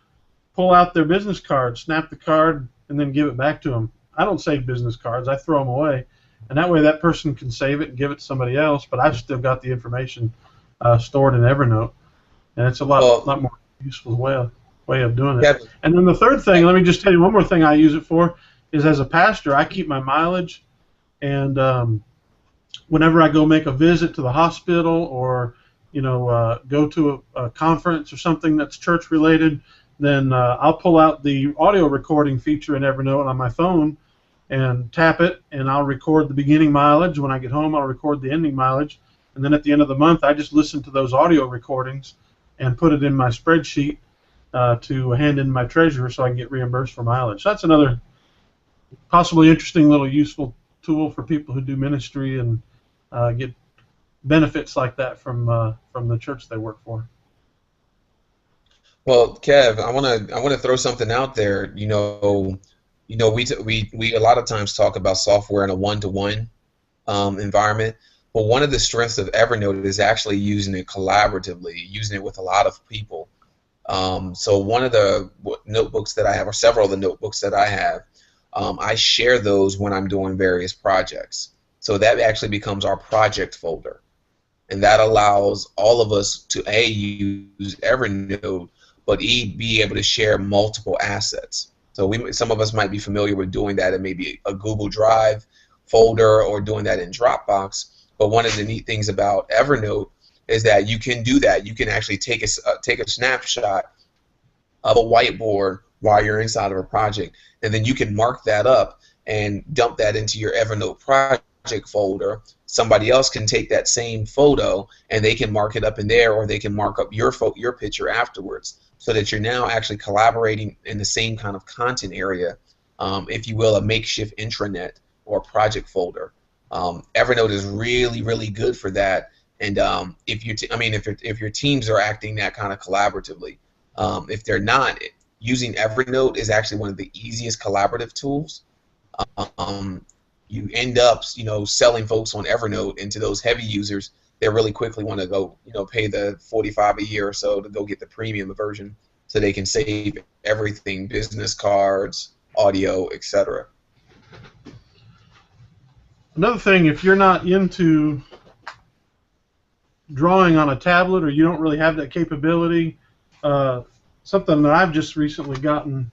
pull out their business card, snap the card, and then give it back to them. I don't save business cards. I throw them away. And that way that person can save it and give it to somebody else, but I've still got the information stored in Evernote. And it's a lot more useful way way of doing it. Yeah. And then the third thing, let me just tell you one more thing I use it for, is as a pastor, I keep my mileage, and whenever I go make a visit to the hospital or go to a conference or something that's church related, then I'll pull out the audio recording feature in Evernote on my phone and tap it, and I'll record the beginning mileage. When I get home, I'll record the ending mileage, and then at the end of the month, I just listen to those audio recordings and put it in my spreadsheet to hand in my treasurer so I can get reimbursed for mileage. So that's another possibly interesting little useful tool for people who do ministry and get benefits like that from the church they work for. Well, Kev, I wanna throw something out there. We a lot of times talk about software in a one-to-one environment, but one of the strengths of Evernote is actually using it collaboratively, using it with a lot of people. So one of the notebooks that I have, or several of the notebooks that I have, I share those when I'm doing various projects. So that actually becomes our project folder. And that allows all of us to A, use Evernote, but be able to share multiple assets. So some of us might be familiar with doing that in maybe a Google Drive folder or doing that in Dropbox. But one of the neat things about Evernote is that you can do that. You can actually take a snapshot of a whiteboard while you're inside of a project, and then you can mark that up and dump that into your Evernote project folder. Somebody else can take that same photo and they can mark it up in there, or they can mark up your picture afterwards, so that you're now actually collaborating in the same kind of content area, if you will, a makeshift intranet or project folder. Evernote is really, really good for that. And if your teams are acting that kind of collaboratively, if they're not, using Evernote is actually one of the easiest collaborative tools. You end up, selling folks on Evernote, into those heavy users. They really quickly want to go, pay the $45 a year or so to go get the premium version, so they can save everything: business cards, audio, etc. Another thing, if you're not into drawing on a tablet, or you don't really have that capability, something that I've just recently gotten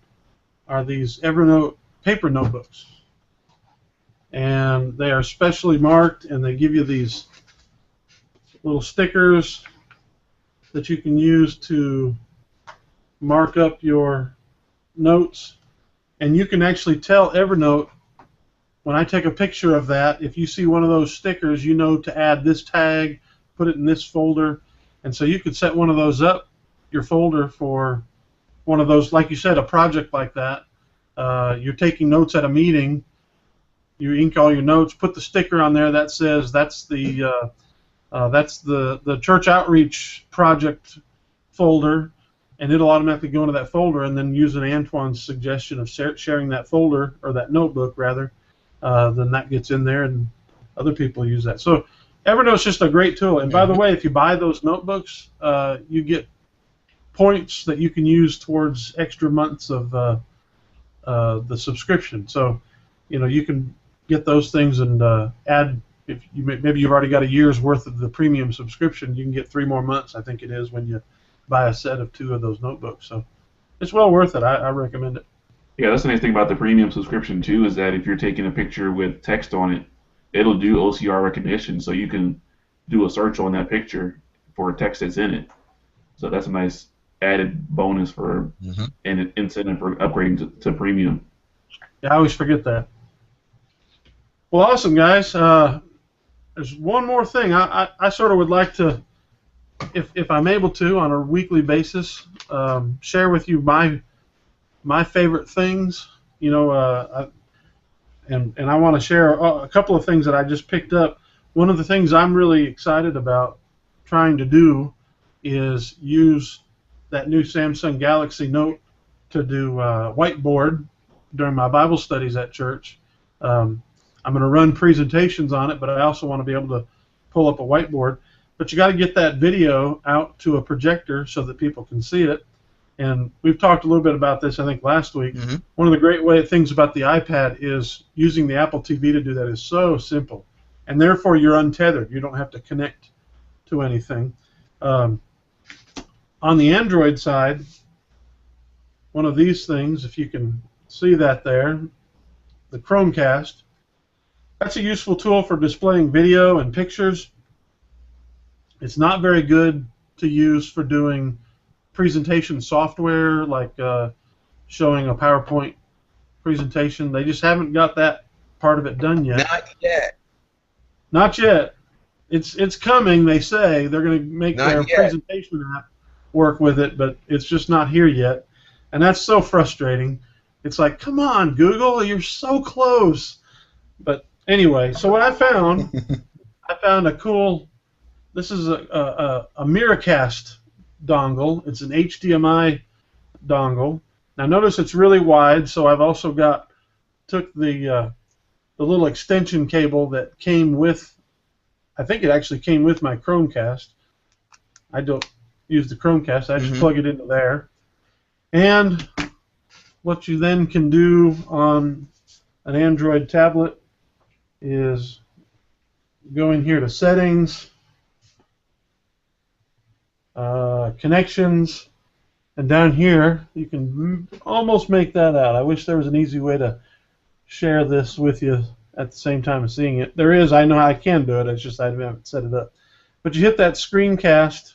are these Evernote paper notebooks. And they are specially marked, and they give you these little stickers that you can use to mark up your notes. And you can actually tell Evernote, when I take a picture of that, if you see one of those stickers, you know to add this tag, put it in this folder. And so you could set one of those up, your folder, for one of those, like you said, a project like that. You're taking notes at a meeting, you ink all your notes, put the sticker on there that says that's the church outreach project folder, and it'll automatically go into that folder. And then using Antoine's suggestion of sharing that folder, or that notebook rather, then that gets in there, and other people use that. So Evernote's just a great tool. And by the way, if you buy those notebooks, you get points that you can use towards extra months of the subscription. So you can get those things and add. If maybe you've already got a year's worth of the premium subscription, you can get 3 more months, I think it is, when you buy a set of 2 of those notebooks. So it's well worth it. I recommend it. Yeah, that's the nice thing about the premium subscription too, is that if you're taking a picture with text on it, it'll do OCR recognition, so you can do a search on that picture for text that's in it. So that's a nice added bonus for an incentive for upgrading to premium. Yeah, I always forget that. Well, awesome, guys. There's one more thing. I sort of would like to, if I'm able to, on a weekly basis, share with you my favorite things. And I want to share a couple of things that I just picked up. One of the things I'm really excited about trying to do is use that new Samsung Galaxy Note to do whiteboard during my Bible studies at church. I'm going to run presentations on it, but I also want to be able to pull up a whiteboard. But you got to get that video out to a projector so that people can see it. And we've talked a little bit about this, I think, last week. One of the great things about the iPad is using the Apple TV to do that is so simple. And therefore, you're untethered. You don't have to connect to anything. On the Android side, one of these things, if you can see that there, the Chromecast. That's a useful tool for displaying video and pictures. It's not very good to use for doing presentation software, like showing a PowerPoint presentation. They just haven't got that part of it done yet. Not yet. Not yet. It's coming. They say they're going to make Not their yet. presentation app work with it, but it's just not here yet, and that's so frustrating. It's like, come on, Google, you're so close. But anyway, so what I found a cool. This is a Miracast dongle. It's an HDMI dongle. Now notice it's really wide, so I've also took the little extension cable that came with. I think it actually came with my Chromecast. I don't use the Chromecast. I just plug it into there. And what you then can do on an Android tablet is go in here to Settings, Connections, and down here you can almost make that out. I wish there was an easy way to share this with you at the same time as seeing it. There is. I know I can do it. It's just I haven't set it up. But you hit that screencast,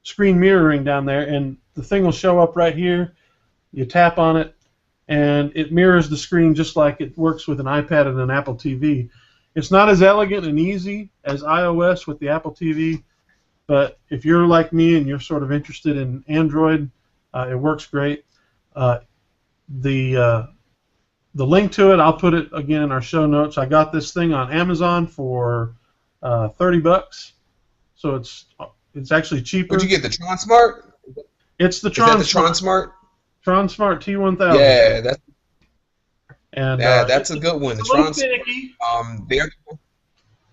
screen mirroring down there, and the thing will show up right here. You tap on it, and it mirrors the screen just like it works with an iPad and an Apple TV. It's not as elegant and easy as iOS with the Apple TV, but if you're like me and you're sort of interested in Android, it works great. The link to it, I'll put it again in our show notes. I got this thing on Amazon for $30, so it's actually cheaper. Where'd you get the TronSmart? It's the Is that the TronSmart. TronSmart? TronSmart T1000. Yeah, that's a good one. The it's a little finicky.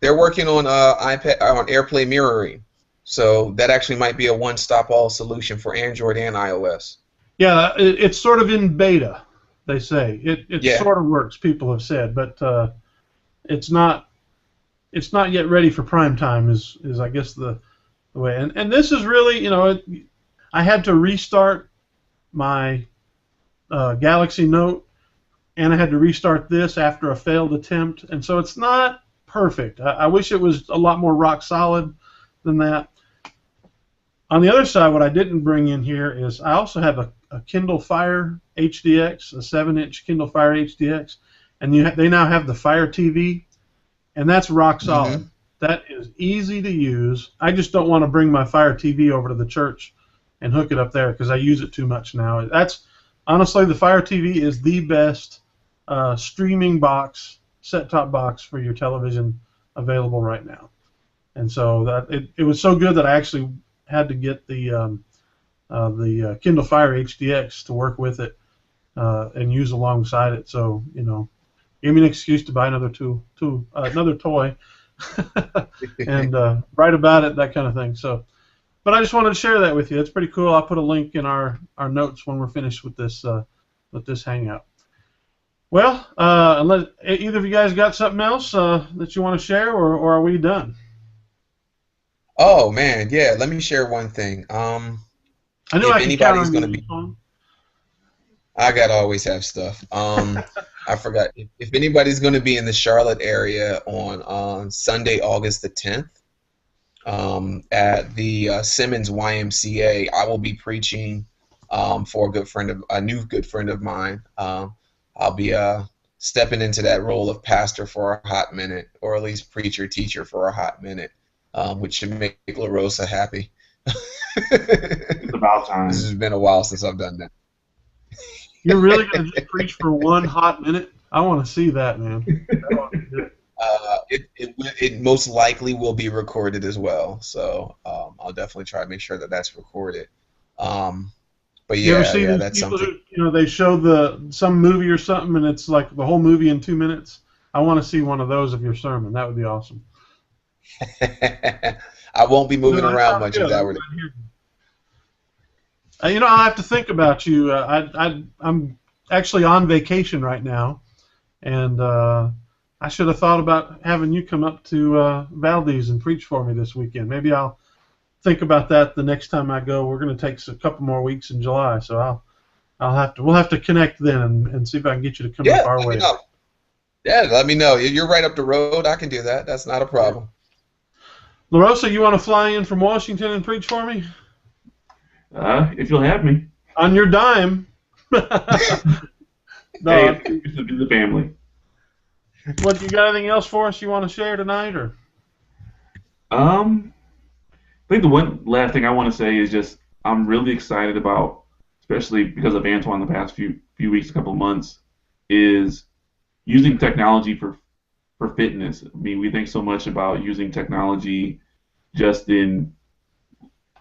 They're working on iPad on AirPlay mirroring, so that actually might be a one-stop-all solution for Android and iOS. Yeah, it's sort of in beta. They say it sort of works. People have said, but it's not yet ready for prime time. Is I guess the way. And this is really, I had to restart my Galaxy Note, and I had to restart this after a failed attempt, and so it's not perfect. I wish it was a lot more rock solid than that. On the other side, what I didn't bring in here is I also have a Kindle Fire HDX, a 7-inch Kindle Fire HDX, and they now have the Fire TV, and that's rock solid. That is easy to use. I just don't want to bring my Fire TV over to the church and hook it up there because I use it too much now. That's honestly, the Fire TV is the best streaming box, set-top box for your television available right now. And so that it was so good that I actually had to get the Kindle Fire HDX to work with it and use alongside it. So give me an excuse to buy another toy and write about it, that kind of thing. So, but I just wanted to share that with you. It's pretty cool. I'll put a link in our notes when we're finished with this Hangout. Well, unless either of you guys got something else that you want to share, or are we done? Oh man, yeah. Let me share one thing. I know if I can count anybody's on going to you, be, Sean. I gotta always have stuff. I forgot. If anybody's going to be in the Charlotte area on Sunday, August the 10th, at the Simmons YMCA, I will be preaching for a new good friend of mine. I'll be stepping into that role of pastor for a hot minute, or at least preacher, teacher for a hot minute, which should make La Rosa happy. It's about time. This has been a while since I've done that. You're really going to just preach for one hot minute? I want to see that, man. I want to do it. It most likely will be recorded as well, so I'll definitely try to make sure that that's recorded. But You ever yeah, see these that's people something. who, they show some movie or something, and it's like the whole movie in 2 minutes? I want to see one of those of your sermon. That would be awesome. I won't be moving around much good. if that were. I'll have to think about you. I'm actually on vacation right now, and I should have thought about having you come up to Valdez and preach for me this weekend. Maybe I'll think about that the next time I go. We're going to take a couple more weeks in July, so we'll have to connect then and see if I can get you to come up Yeah, our let me way. know. Yeah, let me know. You're right up the road. I can do that. That's not a problem. LaRosa, you want to fly in from Washington and preach for me? If you'll have me. On your dime. Hey, No. it's to be the family. What, you got anything else for us you want to share tonight, or? I think the one last thing I want to say is just I'm really excited about, especially because of Antoine the past few weeks, couple of months, is using technology for fitness. I mean, we think so much about using technology just in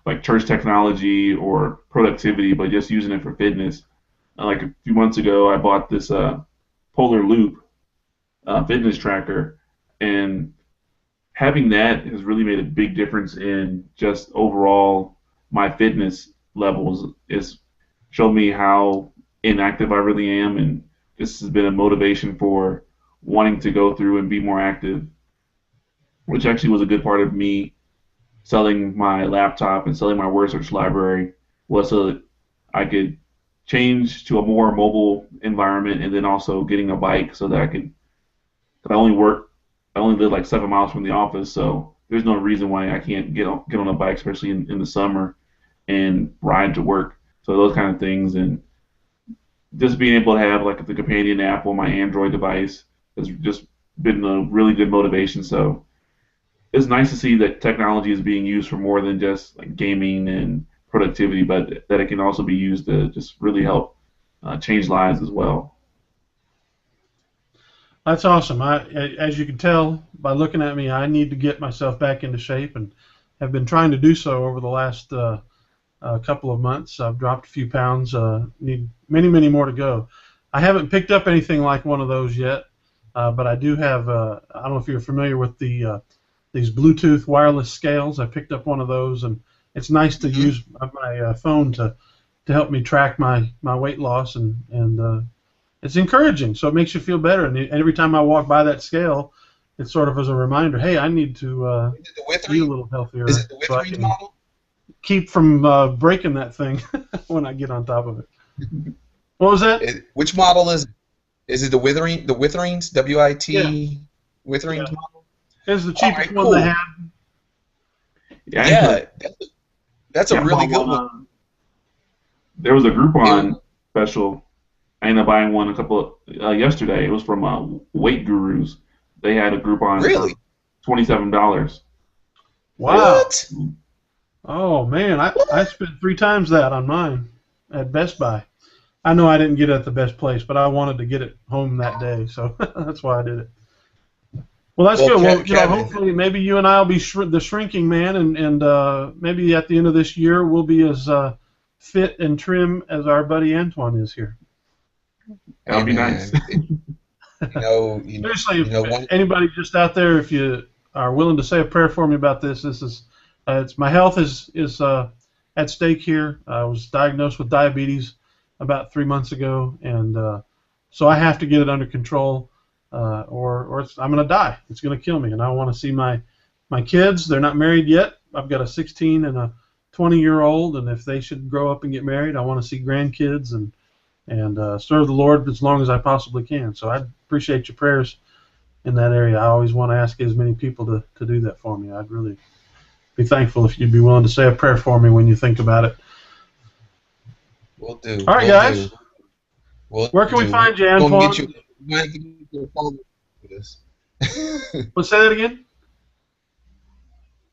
like church technology or productivity, but just using it for fitness. Like a few months ago, I bought this Polar Loop fitness tracker, and having that has really made a big difference in just overall my fitness levels. It's shown me how inactive I really am, and this has been a motivation for wanting to go through and be more active, which actually was a good part of me selling my laptop and selling my word search library, was so that I could change to a more mobile environment, and then also getting a bike so that I could. I only work, I only live like 7 miles from the office, so there's no reason why I can't get on a bike, especially in the summer, and ride to work. So those kind of things, and just being able to have like the companion app on my Android device has just been a really good motivation. So it's nice to see that technology is being used for more than just like gaming and productivity, but that it can also be used to just really help change lives as well. That's awesome. As you can tell by looking at me, I need to get myself back into shape and have been trying to do so over the last couple of months. I've dropped a few pounds. Need many, many more to go. I haven't picked up anything like one of those yet, but I do have. I don't know if you're familiar with these Bluetooth wireless scales. I picked up one of those, and it's nice to use my phone to help me track my weight loss, and it's encouraging. So it makes you feel better. And every time I walk by that scale, it's sort of as a reminder, hey, I need to eat a little healthier Is it the so I Withering can model? keep from breaking that thing when I get on top of it. What was that? Which model is it? Is it the Witherings? Yeah, WIT yeah. Witherings model? It's the All cheapest right, one they cool. had. Yeah, Yeah, that's a yeah, I really bought good one. one. There was a It, Groupon special. I ended up buying one a couple yesterday. It was from Weight Gurus. They had a Groupon for really? $27. So Wow. What? Oh man, I What? spent 3 times that on mine at Best Buy. I know I didn't get it at the best place, but I wanted to get it home that day, so that's why I did it. Well, that's Well, good. Well, Kevin, hopefully, maybe you and I will be the shrinking man, and maybe at the end of this year, we'll be as fit and trim as our buddy Antoine is here. that hey would be nice. man, Seriously, you know if one. anybody just out there, if you are willing to say a prayer for me about this is it's my health is at stake here. I was diagnosed with diabetes about 3 months ago, and so I have to get it under control, or I'm going to die. It's going to kill me, and I want to see my kids. They're not married yet. I've got a 16 and a 20-year-old, and if they should grow up and get married, I want to see grandkids and serve the Lord as long as I possibly can. So I appreciate your prayers in that area. I always want to ask as many people to do that for me. I'd really be thankful if you'd be willing to say a prayer for me when you think about it. We'll do. All right, We'll guys. do. We'll Where can we do. find you, We're gonna get you. Antoine? We're gonna get you a phone for this. Let's say that again.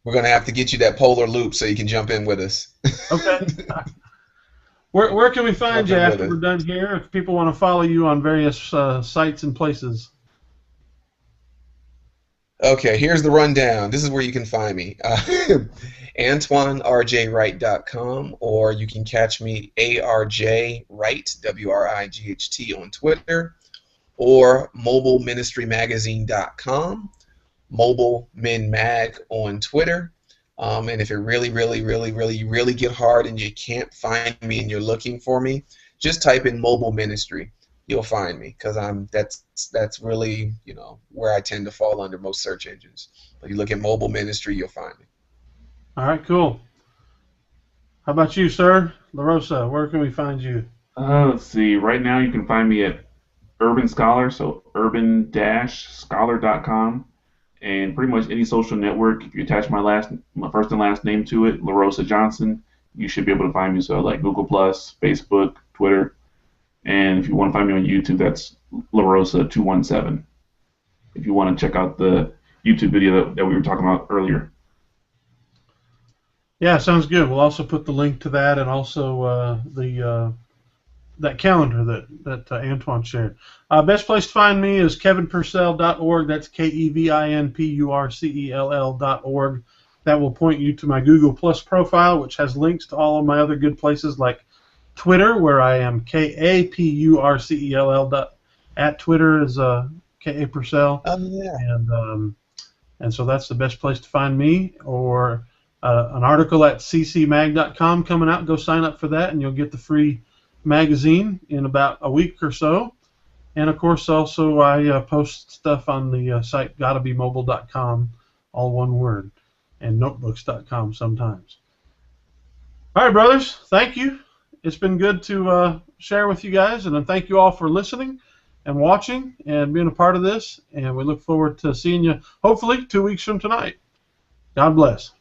We're gonna have to get you that Polar Loop so you can jump in with us. Okay. Where can we find Jump you in with after us. we're done here? If people want to follow you on various sites and places. Okay, here's the rundown. This is where you can find me. AntoineRJWright.com, or you can catch me ARJ Wright, WRIGHT on Twitter, or MobileMinistryMagazine.com, Mobile Min Mag on Twitter. And if it really, really, really, really, really get hard and you can't find me and you're looking for me, just type in Mobile Ministry. You'll find me because that's really where I tend to fall under most search engines. But you look at Mobile Ministry, you'll find me. All right, cool. How about you, sir? LaRosa, where can we find you? Let's see. Right now, you can find me at Urban Scholar, so urban-scholar.com, and pretty much any social network. If you attach my first and last name to it, LaRosa Johnson, you should be able to find me. So like Google Plus, Facebook, Twitter, and if you want to find me on YouTube, that's LaRosa217. If you want to check out the YouTube video that we were talking about earlier. Yeah, sounds good. We'll also put the link to that and also the that calendar that Antoine shared. Best place to find me is kevinpurcell.org. That's kevinpurcell.org. That will point you to my Google Plus profile, which has links to all of my other good places like Twitter, where I am KAPURCELL. At Twitter is KA Purcell. Yeah. And so that's the best place to find me, or an article at ccmag.com coming out. Go sign up for that, and you'll get the free magazine in about a week or so. And of course, also I post stuff on the site gottabemobile.com, all one word, and notebooks.com sometimes. All right, brothers, thank you. It's been good to share with you guys, and thank you all for listening and watching and being a part of this. And we look forward to seeing you hopefully 2 weeks from tonight. God bless.